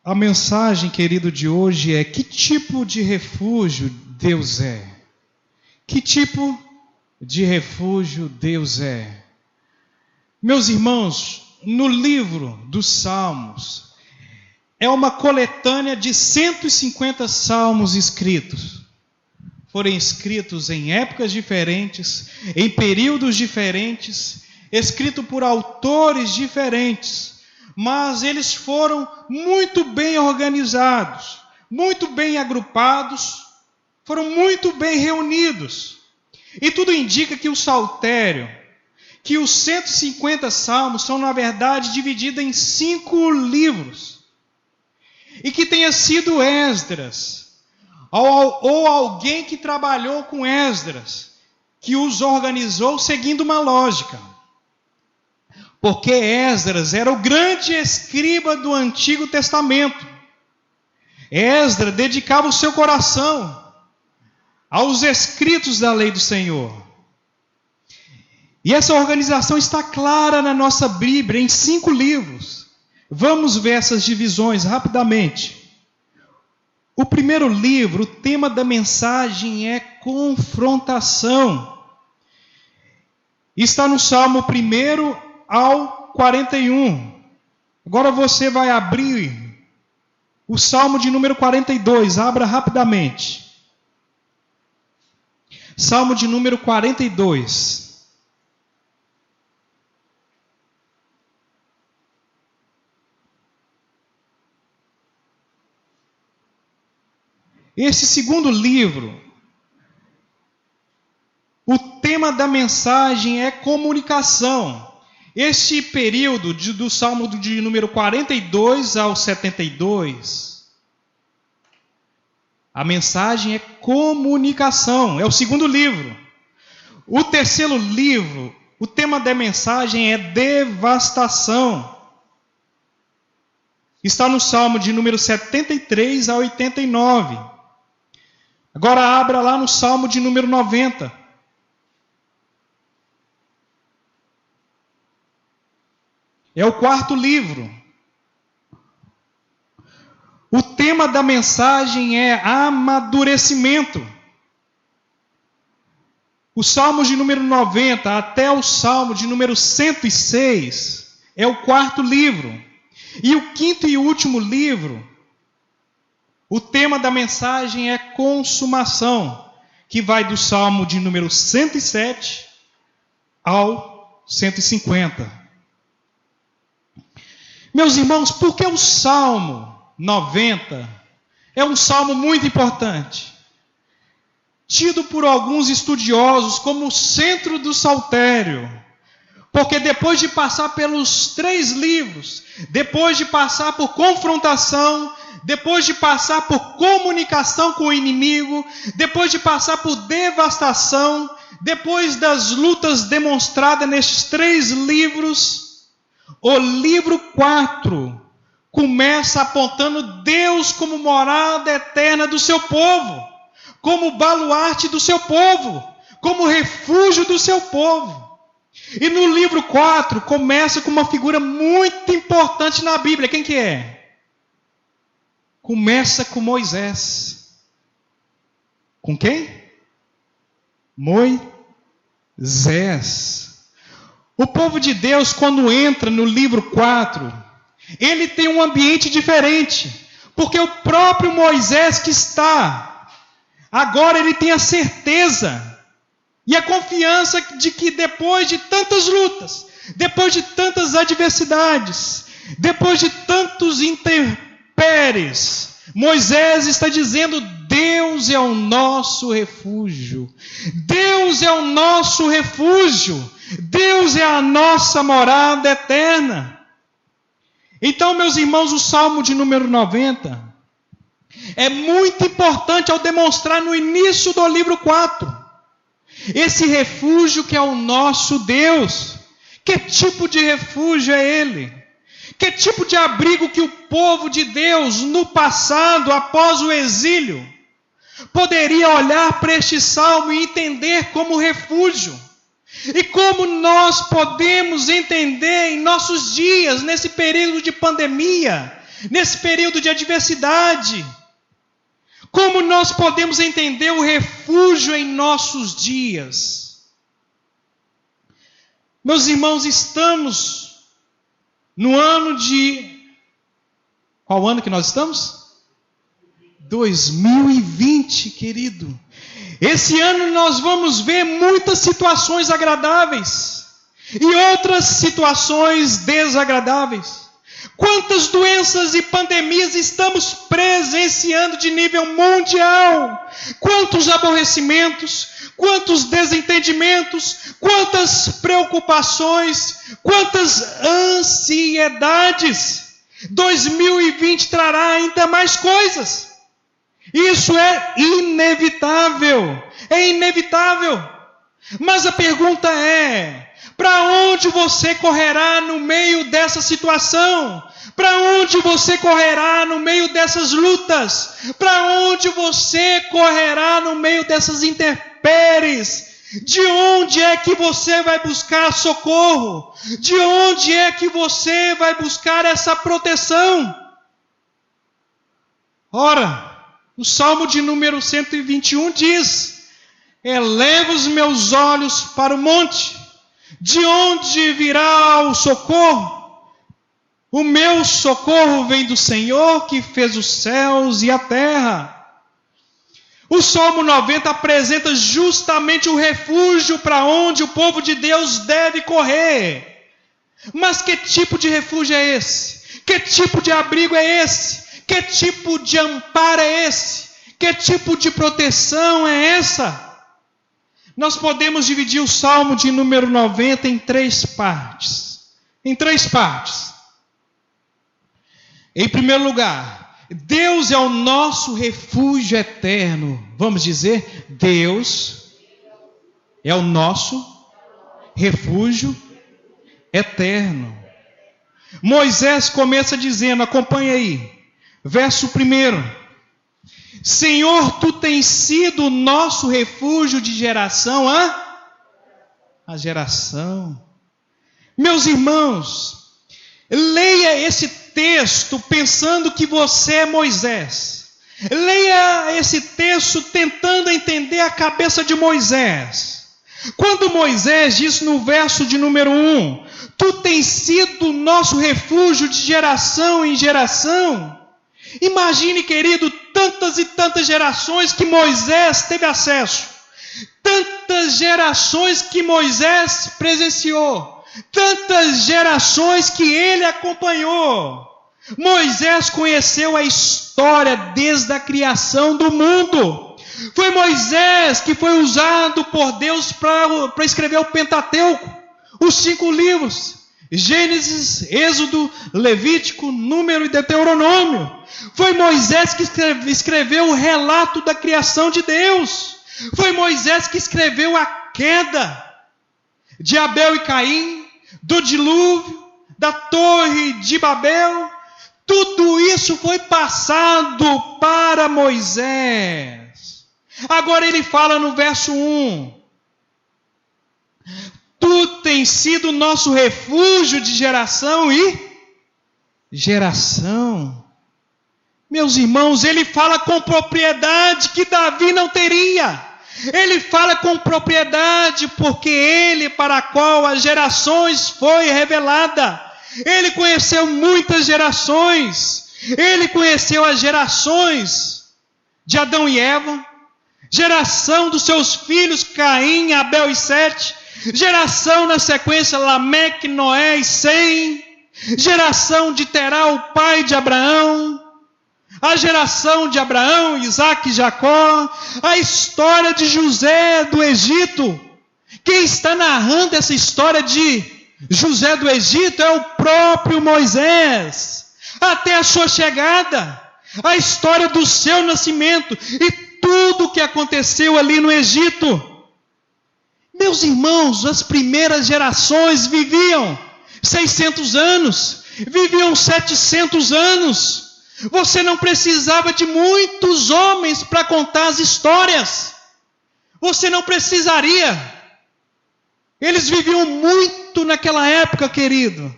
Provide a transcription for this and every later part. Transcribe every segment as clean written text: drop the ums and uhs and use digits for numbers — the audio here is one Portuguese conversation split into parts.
A mensagem, querido, de hoje é: que tipo de refúgio Deus é? Que tipo de refúgio Deus é? Meus irmãos, no livro dos Salmos, é uma coletânea de 150 salmos escritos. Foram escritos em épocas diferentes, em períodos diferentes, escritos por autores diferentes. Mas eles foram muito bem organizados, muito bem agrupados, foram muito bem reunidos. E tudo indica que o saltério, que os 150 salmos são, na verdade, divididos em 5 livros. E que tenha sido Esdras, ou alguém que trabalhou com Esdras, que os organizou seguindo uma lógica. Porque Esdras era o grande escriba do Antigo Testamento. Esdras dedicava o seu coração aos escritos da lei do Senhor. E essa organização está clara na nossa Bíblia, em 5 livros. Vamos ver essas divisões rapidamente. O primeiro livro, o tema da mensagem é confrontação. Está no Salmo 1 ao 41. Agora você vai abrir o Salmo de número 42. Abra rapidamente. Salmo de número 42. Esse segundo livro, o tema da mensagem é comunicação. Este período do Salmo de número 42 ao 72, a mensagem é comunicação, é o segundo livro. O terceiro livro, o tema da mensagem é devastação. Está no Salmo de número 73 a 89. Agora abra lá no Salmo de número 90. É o quarto livro. O tema da mensagem é amadurecimento. O Salmo de número 90 até o Salmo de número 106 é o quarto livro. E o quinto e último livro, o tema da mensagem é consumação, que vai do Salmo de número 107 ao 150. Meus irmãos, por que o Salmo 90 é um salmo muito importante? Tido por alguns estudiosos como o centro do saltério. Porque depois de passar pelos 3 livros, depois de passar por confrontação, depois de passar por comunicação com o inimigo, depois de passar por devastação, depois das lutas demonstradas nestes 3 livros, o livro 4 começa apontando Deus como morada eterna do seu povo, como baluarte do seu povo, como refúgio do seu povo. E no livro 4 começa com uma figura muito importante na Bíblia. Quem que é? Começa com Moisés. Com quem? Moisés. O povo de Deus, quando entra no livro 4, ele tem um ambiente diferente. Porque o próprio Moisés que está, agora ele tem a certeza e a confiança de que depois de tantas lutas, depois de tantas adversidades, depois de tantos intempéries, Moisés está dizendo: Deus é o nosso refúgio. Deus é o nosso refúgio. Deus é a nossa morada eterna. Então, meus irmãos, o Salmo de número 90 é muito importante ao demonstrar no início do livro 4 esse refúgio que é o nosso Deus. Que tipo de refúgio é Ele? Que tipo de abrigo que o povo de Deus, no passado, após o exílio, poderia olhar para este salmo e entender como refúgio? E como nós podemos entender em nossos dias, nesse período de pandemia, nesse período de adversidade. Como nós podemos entender o refúgio em nossos dias? Meus irmãos, estamos no ano de... Qual ano que nós estamos? 2020, querido. Esse ano nós vamos ver muitas situações agradáveis e outras situações desagradáveis. Quantas doenças e pandemias estamos presenciando de nível mundial? Quantos aborrecimentos, quantos desentendimentos, quantas preocupações, quantas ansiedades. 2020 trará ainda mais coisas. Isso é inevitável. É inevitável. Mas a pergunta é: para onde você correrá no meio dessa situação? Para onde você correrá no meio dessas lutas? Para onde você correrá no meio dessas intempéries? De onde é que você vai buscar socorro? De onde é que você vai buscar essa proteção? Ora, o Salmo de número 121 diz: eleva os meus olhos para o monte. De onde virá o socorro? O meu socorro vem do Senhor, que fez os céus e a terra. O Salmo 90 apresenta justamente o refúgio para onde o povo de Deus deve correr. Mas que tipo de refúgio é esse? Que tipo de abrigo é esse? Que tipo de amparo é esse? Que tipo de proteção é essa? Nós podemos dividir o Salmo de número 90 em 3 partes. Em 3 partes. Em primeiro lugar, Deus é o nosso refúgio eterno. Vamos dizer, Deus é o nosso refúgio eterno. Moisés começa dizendo, acompanha aí, verso 1. Senhor, tu tens sido o nosso refúgio de geração a geração. Meus irmãos, leia esse texto pensando que você é Moisés. Leia esse texto tentando entender a cabeça de Moisés. Quando Moisés diz no verso de número 1, tu tens sido o nosso refúgio de geração em geração. Imagine, querido, tantas e tantas gerações que Moisés teve acesso. Tantas gerações que Moisés presenciou. Tantas gerações que ele acompanhou. Moisés conheceu a história desde a criação do mundo. Foi Moisés que foi usado por Deus para escrever o Pentateuco, os 5 livros. Gênesis, Êxodo, Levítico, Número e Deuteronômio. Foi Moisés que escreveu o relato da criação de Deus. Foi Moisés que escreveu a queda de Abel e Caim, do dilúvio, da torre de Babel. Tudo isso foi passado para Moisés. Agora ele fala no verso 1. Tu tens sido nosso refúgio de geração e geração. Meus irmãos, ele fala com propriedade que Davi não teria. Ele fala com propriedade porque ele, para a qual as gerações foi revelada. Ele conheceu muitas gerações. Ele conheceu as gerações de Adão e Eva, geração dos seus filhos Caim, Abel e Sete, geração na sequência Lameque, Noé e Sem, geração de Terá, o pai de Abraão, a geração de Abraão, Isaque e Jacó, a história de José do Egito. Quem está narrando essa história de José do Egito é o próprio Moisés. Até a sua chegada, a história do seu nascimento e tudo o que aconteceu ali no Egito. Meus irmãos, as primeiras gerações viviam 600 anos, viviam 700 anos. Você não precisava de muitos homens para contar as histórias. Você não precisaria. Eles viviam muito naquela época, querido.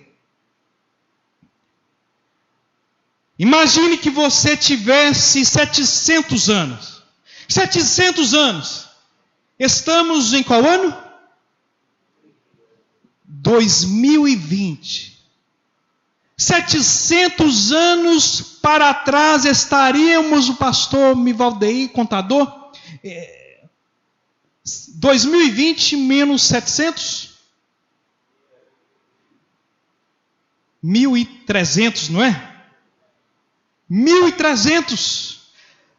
Imagine que você tivesse 700 anos. 700 anos. Estamos em qual ano? 2020. 700 anos para trás estaríamos, o pastor Mivaldeir, contador, 2020 menos 700? 1.300, não é? 1.300.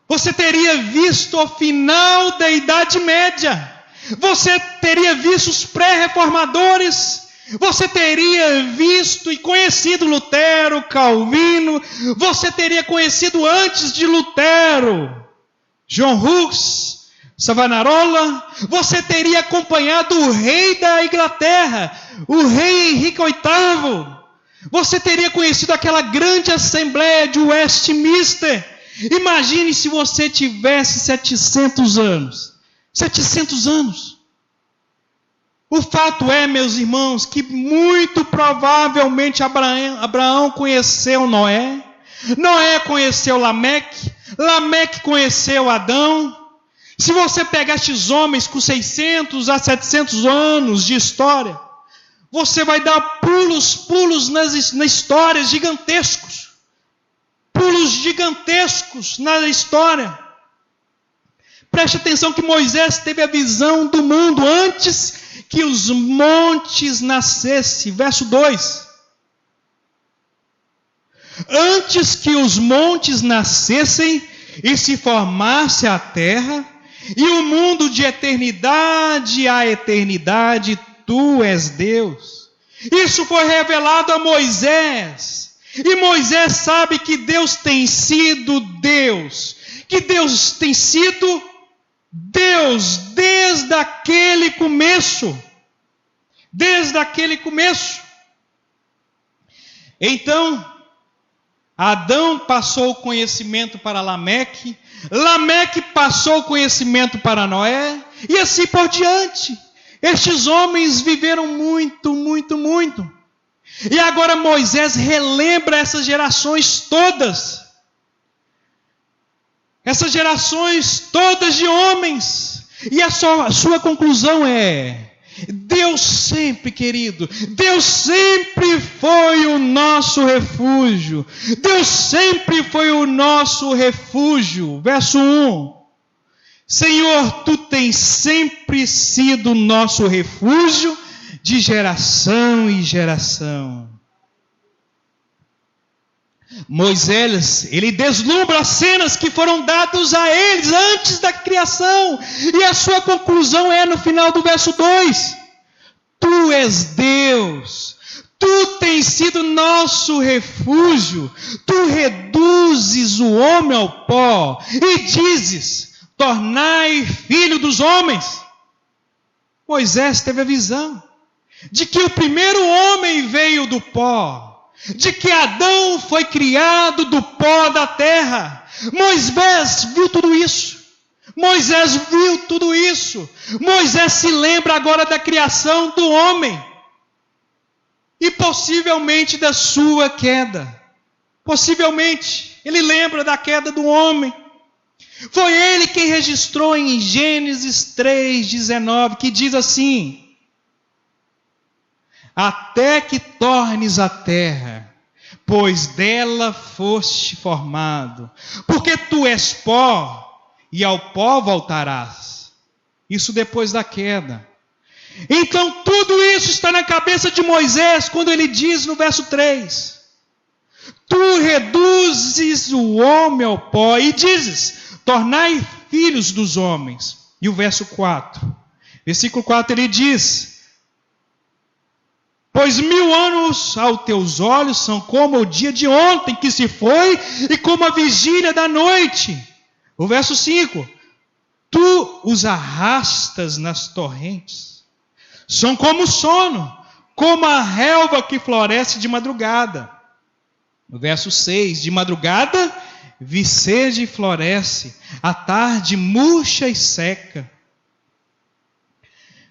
Você teria visto o final da Idade Média. Você teria visto os pré-reformadores. Você teria visto e conhecido Lutero, Calvino. Você teria conhecido antes de Lutero João Hus, Savonarola. Você teria acompanhado o rei da Inglaterra, o rei Henrique VIII. Você teria conhecido aquela grande assembleia de Westminster. Imagine se você tivesse 700 anos. 700 anos. O fato é, meus irmãos, que muito provavelmente Abraão conheceu Noé. Noé conheceu Lameque. Lameque conheceu Adão. Se você pegar estes homens com 600 a 700 anos de história, você vai dar pulos na história, gigantescos. Pulos gigantescos na história. Preste atenção que Moisés teve a visão do mundo antes que os montes nascessem. Verso 2. Antes que os montes nascessem e se formasse a terra, e o mundo de eternidade a eternidade, Tu és Deus. Isso foi revelado a Moisés. E Moisés sabe que Deus tem sido Deus. Que Deus tem sido Deus desde aquele começo. Desde aquele começo. Então, Adão passou o conhecimento para Lameque. Lameque passou o conhecimento para Noé. E assim por diante. Estes homens viveram muito, muito, muito. E agora Moisés relembra essas gerações todas. Essas gerações todas de homens. E a sua conclusão é: Deus sempre, querido, Deus sempre foi o nosso refúgio. Deus sempre foi o nosso refúgio. Verso 1. Senhor, Tu tens sempre sido nosso refúgio de geração em geração. Moisés, ele deslumbra as cenas que foram dadas a eles antes da criação. E a sua conclusão é no final do verso 2. Tu és Deus. Tu tens sido nosso refúgio. Tu reduzes o homem ao pó e dizes: tornai filho dos homens. Moisés teve a visão de que o primeiro homem veio do pó, de que Adão foi criado do pó da terra. Moisés viu tudo isso. Moisés viu tudo isso. Moisés se lembra agora da criação do homem e possivelmente da sua queda. Possivelmente ele lembra da queda do homem. Foi ele quem registrou em Gênesis 3:19, que diz assim: até que tornes a terra, pois dela foste formado, porque tu és pó, e ao pó voltarás. Isso depois da queda. Então tudo isso está na cabeça de Moisés, quando ele diz no verso 3: tu reduzes o homem ao pó, e dizes: tornai filhos dos homens. E o verso 4, versículo 4, ele diz: pois 1000 anos aos teus olhos são como o dia de ontem que se foi, e como a vigília da noite. O verso 5, tu os arrastas nas torrentes, são como o sono, como a relva que floresce de madrugada. No verso 6, de madrugada vicede e floresce, à tarde murcha e seca.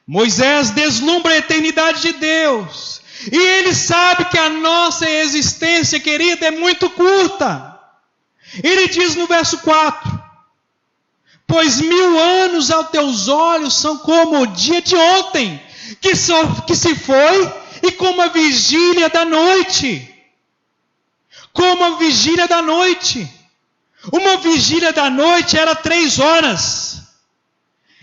Moisés deslumbra a eternidade de Deus, e ele sabe que a nossa existência, querida, é muito curta. Ele diz no verso 4: pois 1000 anos aos teus olhos são como o dia de ontem, que se foi, e como a vigília da noite. Como a vigília da noite. Uma vigília da noite era 3 horas.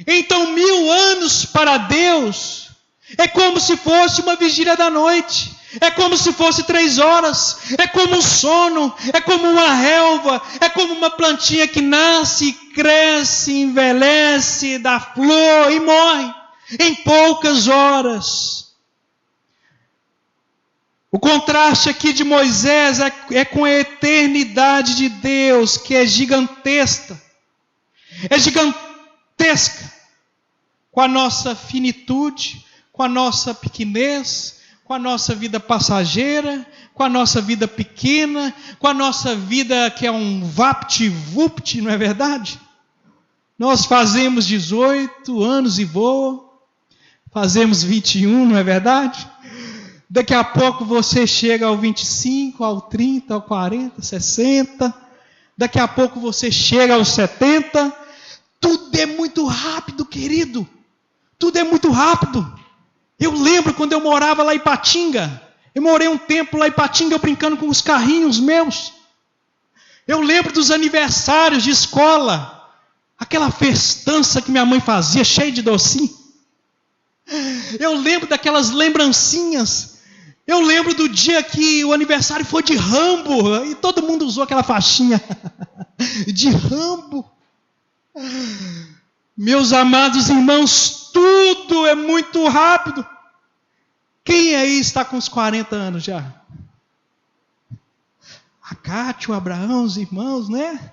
Então 1000 anos para Deus é como se fosse uma vigília da noite. É como se fosse 3 horas. É como um sono. É como uma relva. É como uma plantinha que nasce, cresce, envelhece, dá flor e morre em poucas horas. O contraste aqui de Moisés é com a eternidade de Deus, que é gigantesca. É gigantesca com a nossa finitude, com a nossa pequenez, com a nossa vida passageira, com a nossa vida pequena, com a nossa vida que é um vapt-vupt, não é verdade? Nós fazemos 18 anos e voa, fazemos 21, não é verdade? Daqui a pouco você chega ao 25, ao 30, ao 40, 60. Daqui a pouco você chega aos 70. Tudo é muito rápido, querido. Tudo é muito rápido. Eu lembro quando eu morava lá em Ipatinga. Eu morei um tempo lá em Ipatinga, eu brincando com os carrinhos meus. Eu lembro dos aniversários de escola. Aquela festança que minha mãe fazia, cheia de docinho. Eu lembro daquelas lembrancinhas. Eu lembro do dia que o aniversário foi de Rambo, e todo mundo usou aquela faixinha de Rambo. Meus amados irmãos, tudo é muito rápido. Quem aí está com os 40 anos já? A Cátia, o Abraão, os irmãos, né?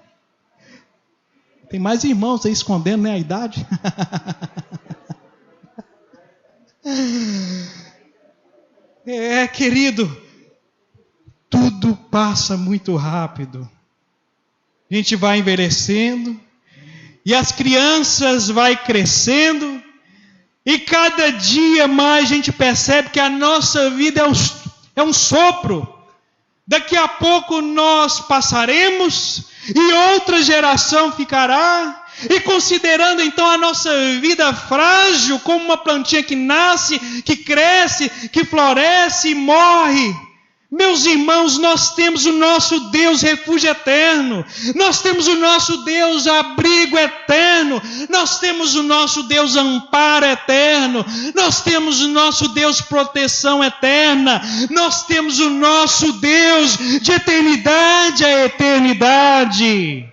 Tem mais irmãos aí escondendo, né, a idade. Querido, tudo passa muito rápido. A gente vai envelhecendo, e as crianças vai crescendo, e cada dia mais a gente percebe que a nossa vida é um sopro. Daqui a pouco nós passaremos, e outra geração ficará. E considerando então a nossa vida frágil, como uma plantinha que nasce, que cresce, que floresce e morre. Meus irmãos, nós temos o nosso Deus refúgio eterno. Nós temos o nosso Deus abrigo eterno. Nós temos o nosso Deus amparo eterno. Nós temos o nosso Deus proteção eterna. Nós temos o nosso Deus de eternidade a eternidade.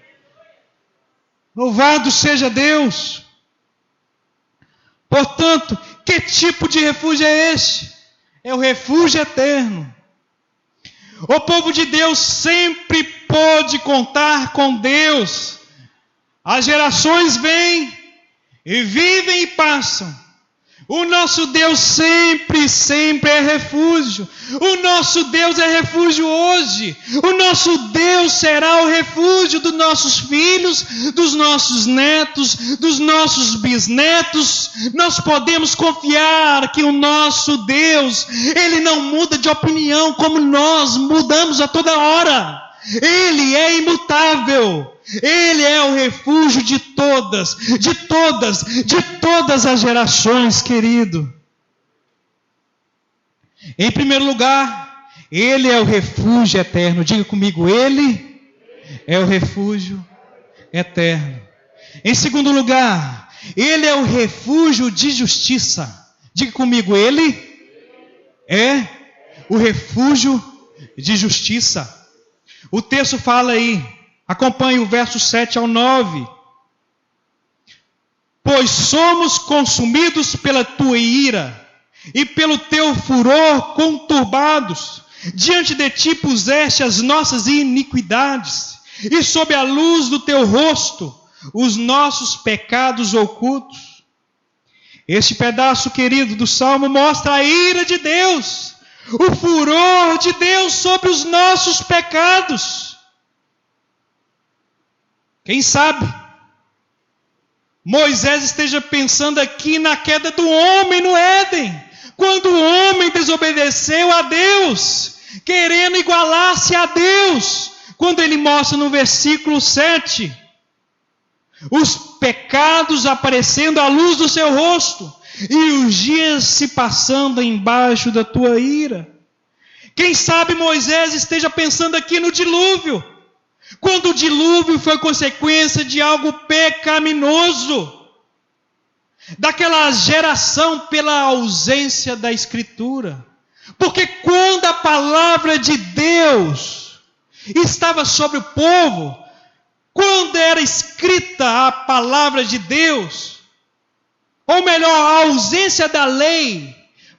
Louvado seja Deus. Portanto, que tipo de refúgio é este? É o refúgio eterno. O povo de Deus sempre pôde contar com Deus. As gerações vêm e vivem e passam. O nosso Deus sempre é refúgio. O nosso Deus é refúgio hoje. O nosso Deus será o refúgio dos nossos filhos, dos nossos netos, dos nossos bisnetos. Nós podemos confiar que o nosso Deus, Ele não muda de opinião como nós mudamos a toda hora. Ele é imutável. Ele é o refúgio de todas as gerações, querido. Em primeiro lugar, Ele é o refúgio eterno. Diga comigo, Ele é o refúgio eterno. Em segundo lugar, Ele é o refúgio de justiça. Diga comigo, Ele é o refúgio de justiça. O texto fala aí, acompanhe o verso 7 ao 9. Pois somos consumidos pela tua ira, e pelo teu furor conturbados. Diante de ti puseste as nossas iniquidades, e sob a luz do teu rosto, os nossos pecados ocultos. Este pedaço, querido, do Salmo mostra a ira de Deus, o furor de Deus sobre os nossos pecados. Quem sabe Moisés esteja pensando aqui na queda do homem no Éden, quando o homem desobedeceu a Deus, querendo igualar-se a Deus, quando ele mostra no versículo 7, os pecados aparecendo à luz do seu rosto, e os dias se passando embaixo da tua ira. Quem sabe Moisés esteja pensando aqui no dilúvio, quando o dilúvio foi consequência de algo pecaminoso, daquela geração pela ausência da Escritura. Porque quando a palavra de Deus estava sobre o povo, quando era escrita a palavra de Deus, ou melhor, a ausência da lei,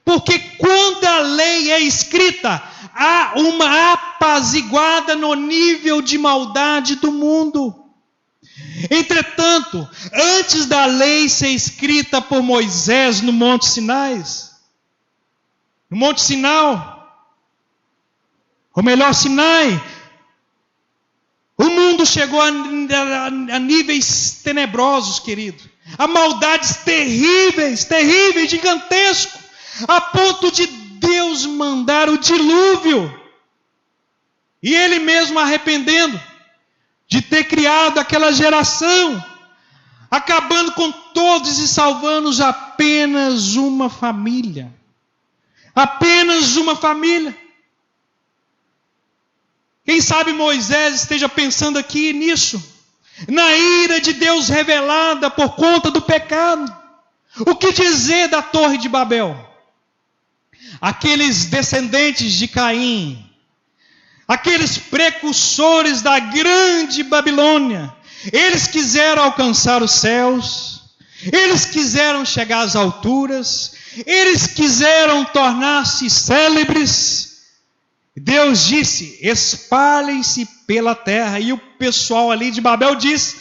porque quando a lei é escrita, há uma apaziguada no nível de maldade do mundo. Entretanto, antes da lei ser escrita por Moisés no Monte Sinai, Sinai, o mundo chegou a níveis tenebrosos, querido. A maldades terríveis, gigantescos, a ponto de Deus mandar o dilúvio. E Ele mesmo arrependendo de ter criado aquela geração, acabando com todos e salvando apenas uma família. Apenas uma família. Quem sabe Moisés esteja pensando aqui nisso, na ira de Deus revelada por conta do pecado. O que dizer da Torre de Babel? Aqueles descendentes de Caim, aqueles precursores da grande Babilônia, eles quiseram alcançar os céus, eles quiseram chegar às alturas, eles quiseram tornar-se célebres. Deus disse: espalhem-se pela terra. E o pessoal ali de Babel disse: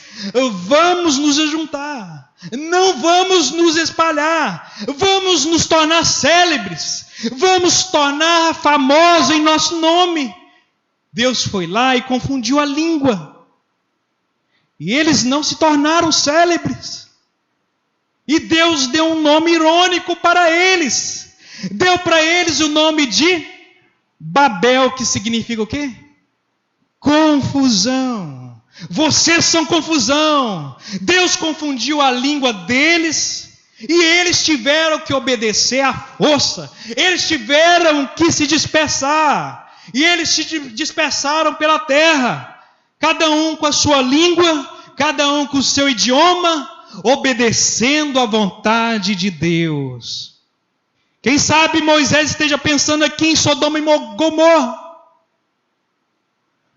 vamos nos juntar, não vamos nos espalhar, vamos nos tornar célebres, vamos tornar famosos em nosso nome. Deus foi lá e confundiu a língua, e eles não se tornaram célebres. E Deus deu um nome irônico para eles, deu para eles o nome de Babel, que significa o quê? Confusão. Vocês são confusão. Deus confundiu a língua deles, e eles tiveram que obedecer à força. Eles tiveram que se dispersar, e eles se dispersaram pela terra, cada um com a sua língua, cada um com o seu idioma, obedecendo à vontade de Deus. Quem sabe Moisés esteja pensando aqui em Sodoma e Gomorra,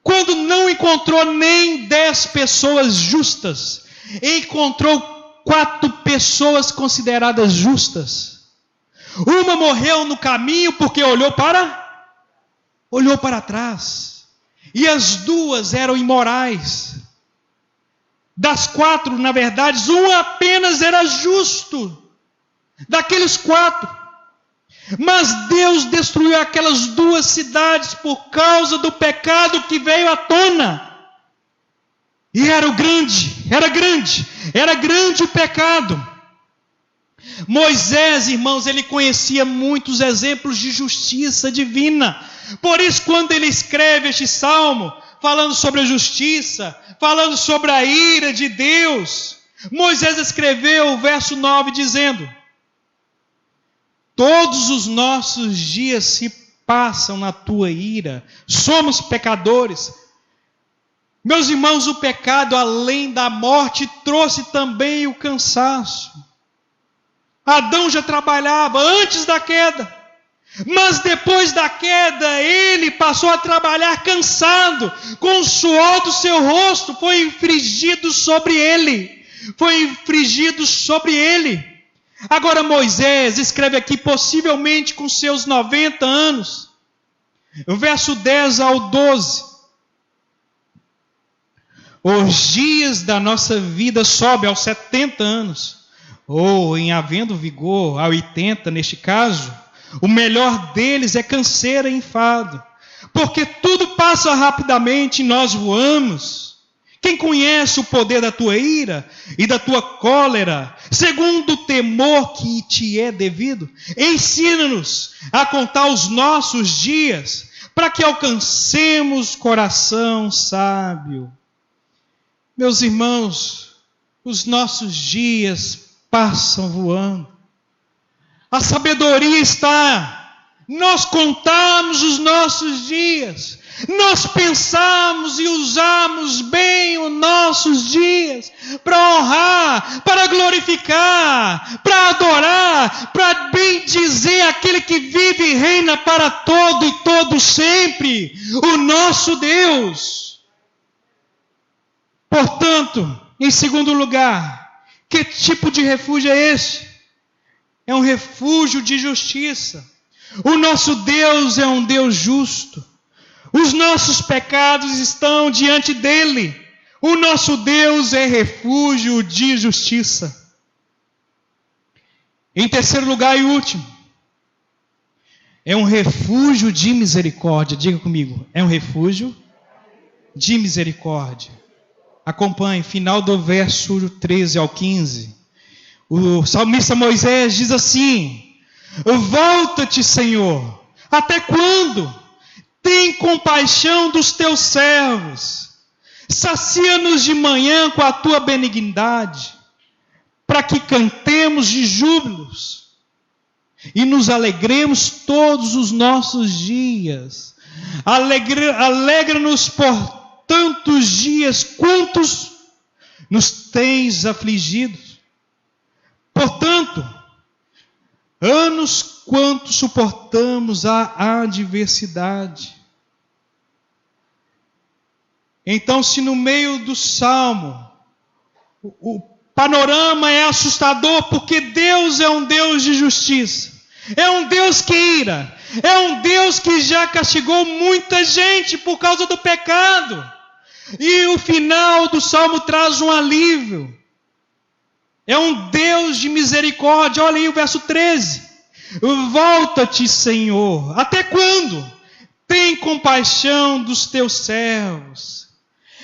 quando não encontrou nem 10 pessoas justas, encontrou 4 pessoas consideradas justas. Uma morreu no caminho porque olhou para trás, e as 2 eram imorais. Das 4, na verdade, um apenas era justo, daqueles 4. Mas Deus destruiu aquelas 2 cidades por causa do pecado que veio à tona. E era grande o pecado. Moisés, irmãos, ele conhecia muitos exemplos de justiça divina. Por isso, quando ele escreve este salmo, falando sobre a justiça, falando sobre a ira de Deus, Moisés escreveu o verso 9 dizendo: todos os nossos dias se passam na tua ira, somos pecadores. Meus irmãos, o pecado, além da morte, trouxe também o cansaço. Adão já trabalhava antes da queda, mas depois da queda, ele passou a trabalhar cansado, com o suor do seu rosto, foi infligido sobre ele. Agora Moisés escreve aqui, possivelmente com seus 90 anos, o verso 10 ao 12. Os dias da nossa vida sobem aos 70 anos, ou em havendo vigor a 80 neste caso, o melhor deles é canseira e enfado, porque tudo passa rapidamente e nós voamos. Quem conhece o poder da tua ira e da tua cólera, segundo o temor que te é devido? Ensina-nos a contar os nossos dias, para que alcancemos coração sábio. Meus irmãos, os nossos dias passam voando. A sabedoria está nós contarmos os nossos dias, nós pensarmos e usarmos bem os nossos dias para honrar, para glorificar, para adorar, para bem dizer aquele que vive e reina para todo e todo sempre, o nosso Deus. Portanto, em segundo lugar, que tipo de refúgio é este? É um refúgio de justiça. O nosso Deus é um Deus justo. Os nossos pecados estão diante dele. O nosso Deus é refúgio de justiça. Em terceiro lugar e último, é um refúgio de misericórdia. Diga comigo, é um refúgio de misericórdia. Acompanhe, final do verso 13 ao 15. O salmista Moisés diz assim: volta-te, Senhor, até quando? Tem compaixão dos teus servos. Sacia-nos de manhã com a tua benignidade, para que cantemos de júbilos e nos alegremos todos os nossos dias. Alegra-nos por tantos dias quantos nos tens afligidos. Portanto, anos quanto suportamos a adversidade. Então, se no meio do salmo o panorama é assustador, porque Deus é um Deus de justiça, é um Deus que ira, é um Deus que já castigou muita gente por causa do pecado, e o final do salmo traz um alívio. É um Deus de misericórdia. Olha aí o verso 13. Volta-te, Senhor. Até quando? Tem compaixão dos teus servos.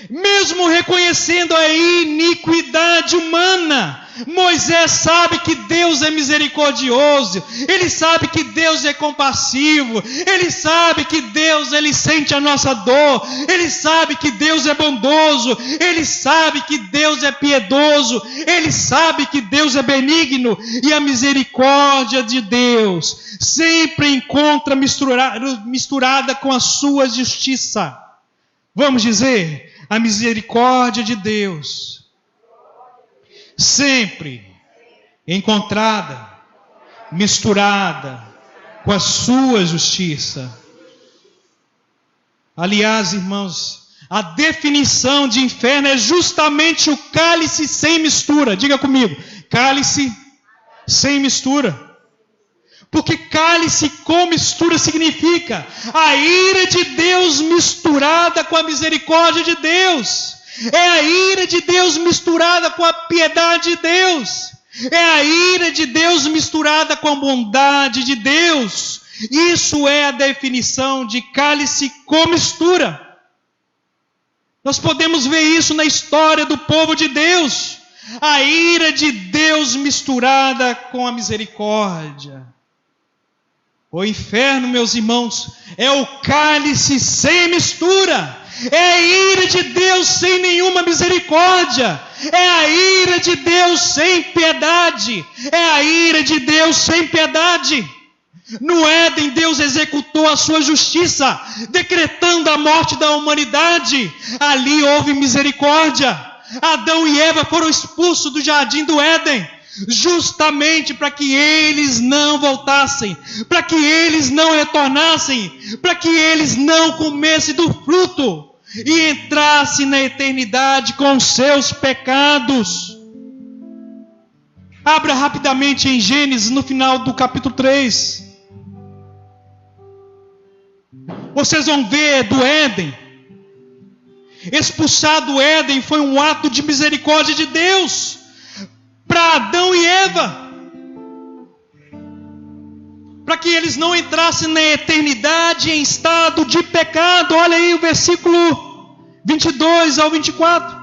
Mesmo reconhecendo a iniquidade humana, Moisés sabe que Deus é misericordioso, ele sabe que Deus é compassivo, ele sabe que Deus, ele sente a nossa dor, ele sabe que Deus é bondoso, ele sabe que Deus é piedoso, ele sabe que Deus é benigno, e a misericórdia de Deus sempre encontra misturada com a sua justiça. Vamos dizer, a misericórdia de Deus sempre encontrada, misturada com a sua justiça. Aliás, irmãos, a definição de inferno é justamente o cálice sem mistura. Diga comigo, cálice sem mistura. Porque cálice com mistura significa a ira de Deus misturada com a misericórdia de Deus. É a ira de Deus misturada com a piedade de Deus. É a ira de Deus misturada com a bondade de Deus. Isso é a definição de cálice com mistura. Nós podemos ver isso na história do povo de Deus. A ira de Deus misturada com a misericórdia. O inferno, meus irmãos, é o cálice sem mistura. É a ira de Deus sem nenhuma misericórdia. É a ira de Deus sem piedade. É a ira de Deus sem piedade. No Éden, Deus executou a sua justiça, decretando a morte da humanidade. Ali houve misericórdia. Adão e Eva foram expulsos do jardim do Éden, justamente para que eles não voltassem, para que eles não retornassem, para que eles não comessem do fruto e entrassem na eternidade com seus pecados. Abra rapidamente em Gênesis, no final do capítulo 3. Vocês vão ver do Éden. Expulsar do Éden foi um ato de misericórdia de Deus para Adão e Eva, para que eles não entrassem na eternidade em estado de pecado. Olha aí o versículo 22 ao 24.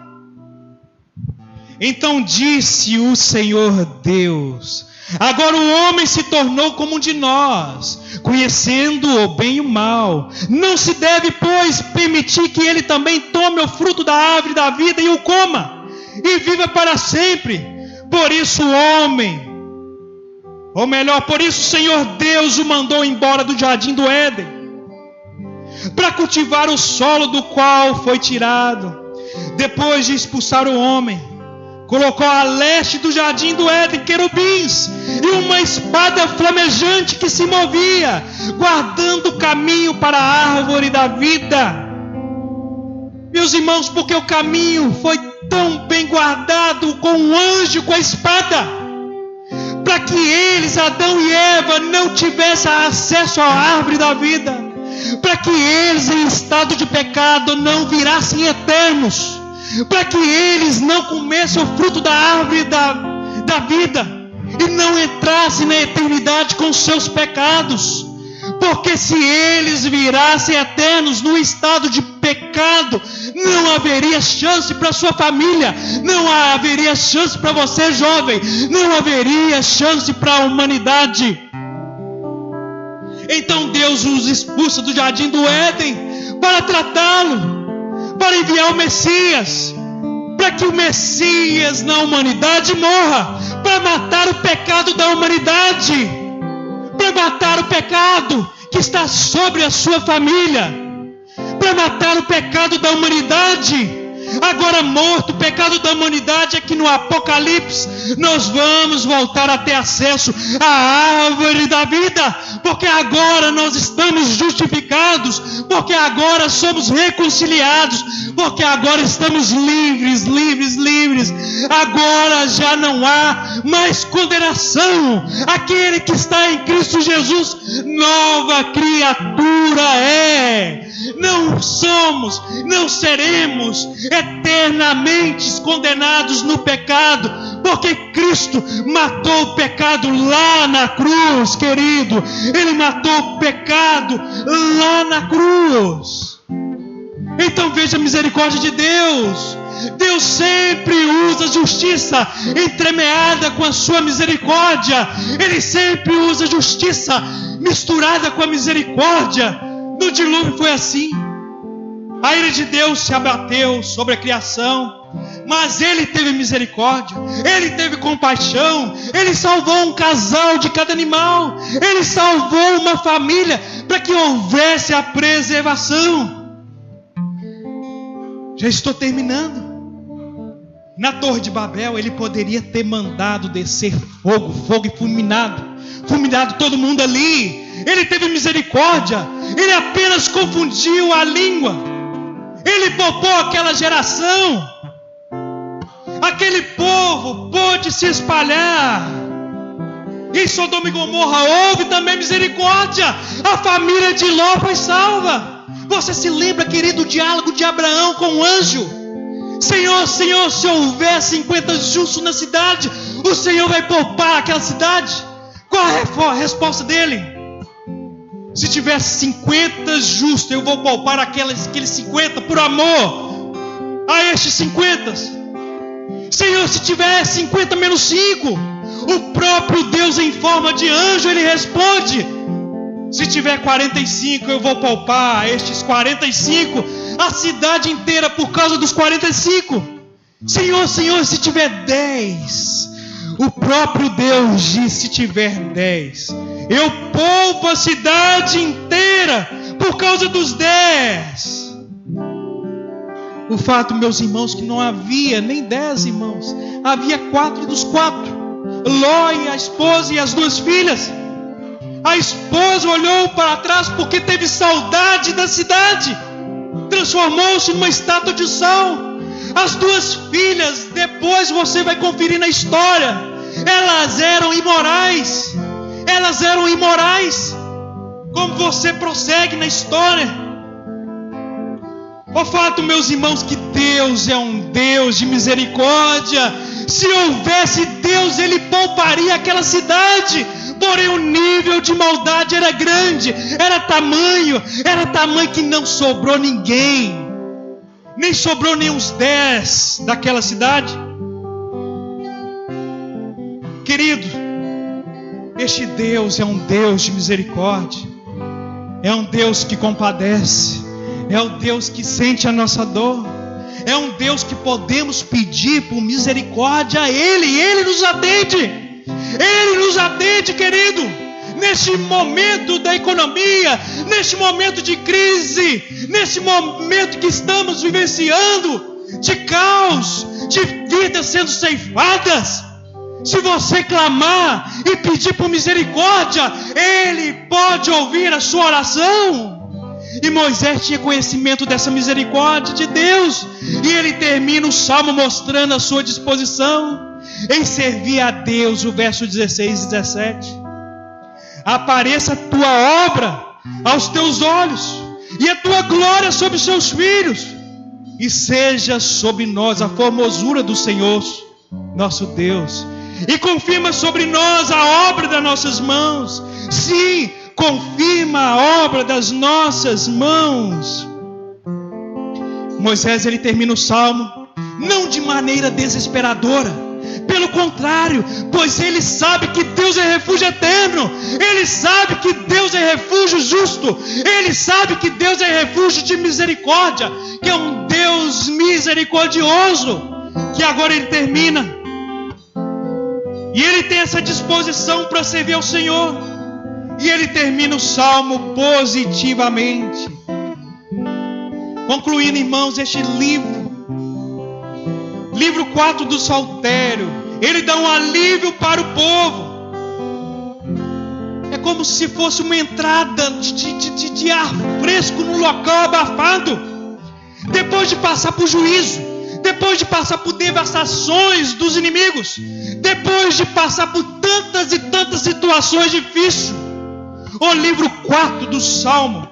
Então disse o Senhor Deus: agora o homem se tornou como um de nós, conhecendo o bem e o mal. Não se deve, pois, permitir que ele também tome o fruto da árvore da vida e o coma, e viva para sempre. Por isso o homem, ou melhor, por isso o Senhor Deus o mandou embora do jardim do Éden, para cultivar o solo do qual foi tirado. Depois de expulsar o homem, colocou a leste do jardim do Éden querubins e uma espada flamejante que se movia, guardando o caminho para a árvore da vida. Meus irmãos, porque o caminho foi tão bem guardado com um anjo com a espada, para que eles, Adão e Eva, não tivessem acesso à árvore da vida, para que eles, em estado de pecado, não virassem eternos, para que eles não comessem o fruto da árvore da vida e não entrassem na eternidade com seus pecados. Porque se eles virassem eternos no estado de pecado, não haveria chance para sua família, não haveria chance para você, jovem, não haveria chance para a humanidade. Então Deus os expulsa do jardim do Éden para tratá-lo, para enviar o Messias, para que o Messias na humanidade morra, para matar o pecado da humanidade, para matar o pecado que está sobre a sua família, para matar o pecado da humanidade. Agora morto o pecado da humanidade, é que no Apocalipse nós vamos voltar a ter acesso à árvore da vida, porque agora nós estamos justificados, porque agora somos reconciliados, porque agora estamos livres. Agora já não há mais condenação. Aquele que está em Cristo Jesus, nova criatura é. Não somos, não seremos eternamente condenados no pecado, porque Cristo matou o pecado lá na cruz, querido. Ele matou o pecado lá na cruz. Então veja a misericórdia de Deus. Deus sempre usa a justiça entremeada com a sua misericórdia. Ele sempre usa a justiça misturada com a misericórdia. No dilúvio foi assim. A ira de Deus se abateu sobre a criação, mas Ele teve misericórdia, Ele teve compaixão, Ele salvou um casal de cada animal, Ele salvou uma família para que houvesse a preservação. Já estou terminando. Na Torre de Babel, Ele poderia ter mandado descer fogo e fulminado todo mundo ali. Ele teve misericórdia. Ele apenas confundiu a língua. Ele poupou aquela geração. Aquele povo pôde se espalhar. Em Sodoma e Gomorra houve também misericórdia. A família de Ló foi salva. Você se lembra, querido, o diálogo de Abraão com o anjo? Senhor, se houver 50 justos na cidade, o Senhor vai poupar aquela cidade? Qual é a resposta dele? Se tivesse 50 justos, eu vou poupar aqueles 50 por amor a estes 50. Senhor, se tiver 50 menos 5, o próprio Deus em forma de anjo, Ele responde: se tiver 45, eu vou poupar a estes 45, a cidade inteira por causa dos 45. Senhor, se tiver 10, o próprio Deus diz: se tiver 10, eu poupo a cidade inteira por causa dos 10. O fato, meus irmãos, que não havia nem 10 irmãos, havia 4, e dos 4, Ló e a esposa e as 2 filhas. A esposa olhou para trás porque teve saudade da cidade, transformou-se numa estátua de sal. As 2 filhas, depois você vai conferir na história, elas eram imorais. Como você prossegue na história. O fato, meus irmãos, que Deus é um Deus de misericórdia. Se houvesse Deus, Ele pouparia aquela cidade. Porém o nível de maldade era grande, era tamanho que não sobrou ninguém. Nem sobrou nem uns 10 daquela cidade. querido, este Deus é um Deus de misericórdia, é um Deus que compadece, é um Deus que sente a nossa dor, é um Deus que podemos pedir por misericórdia a Ele, e Ele nos atende, querido, neste momento da economia, neste momento de crise, neste momento que estamos vivenciando, de caos, de vidas sendo ceifadas. Se você clamar e pedir por misericórdia, Ele pode ouvir a sua oração. E Moisés tinha conhecimento dessa misericórdia de Deus, e ele termina o salmo mostrando a sua disposição em servir a Deus. O verso 16 e 17: apareça a tua obra aos teus olhos, e a tua glória sobre os seus filhos, e seja sobre nós a formosura do Senhor nosso Deus, e confirma sobre nós a obra das nossas mãos. Sim, confirma a obra das nossas mãos. Moisés, ele termina o salmo não de maneira desesperadora, pelo contrário, pois ele sabe que Deus é refúgio eterno, ele sabe que Deus é refúgio justo, ele sabe que Deus é refúgio de misericórdia, que é um Deus misericordioso, que agora ele termina, e ele tem essa disposição para servir ao Senhor, e ele termina o salmo positivamente, concluindo, irmãos, este livro 4 do Saltério, ele dá um alívio para o povo. É como se fosse uma entrada de ar fresco num local abafado. Depois de passar por juízo, depois de passar por devastações dos inimigos, depois de passar por tantas e tantas situações difíceis, o livro 4 do Salmo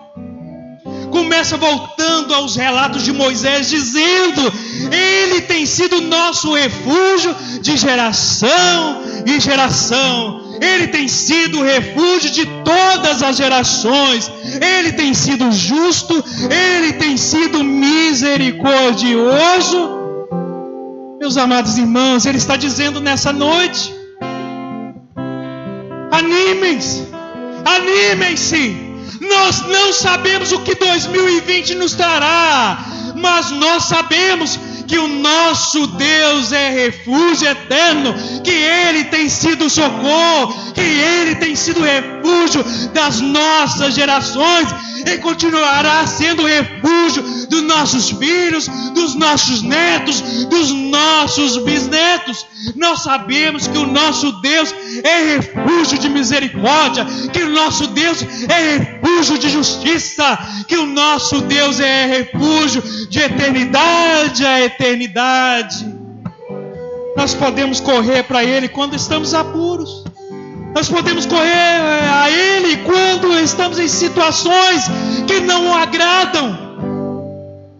começa voltando aos relatos de Moisés, dizendo: Ele tem sido nosso refúgio de geração em geração. Ele tem sido o refúgio de todas as gerações. Ele tem sido justo. Ele tem sido misericordioso. Meus amados irmãos, Ele está dizendo nessa noite: animem-se, animem-se. Nós não sabemos o que 2020 nos trará, mas nós sabemos que o nosso Deus é refúgio eterno, que Ele tem sido socorro, que Ele tem sido refúgio das nossas gerações e continuará sendo refúgio dos nossos filhos, dos nossos netos, dos nossos bisnetos. Nós sabemos que o nosso Deus é refúgio de misericórdia, que o nosso Deus é refúgio de justiça, que o nosso Deus é refúgio de eternidade a eternidade. Nós podemos correr para Ele quando estamos apuros. Nós podemos correr a Ele quando estamos em situações que não o agradam.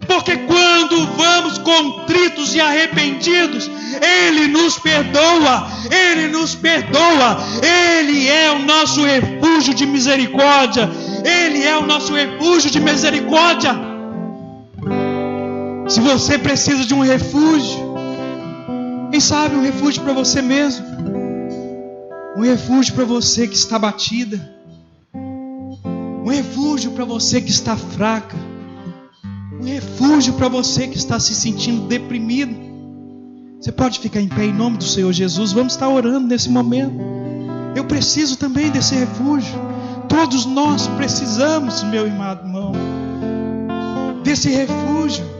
Porque quando vamos contritos e arrependidos, Ele nos perdoa. Ele nos perdoa. Ele é o nosso refúgio de misericórdia. Ele é o nosso refúgio de misericórdia. Se você precisa de um refúgio, quem sabe um refúgio para você mesmo, um refúgio para você que está batida, um refúgio para você que está fraca, um refúgio para você que está se sentindo deprimido. Você pode ficar em pé em nome do Senhor Jesus. Vamos estar orando nesse momento. Eu preciso também desse refúgio. Todos nós precisamos, meu amado irmão, desse refúgio.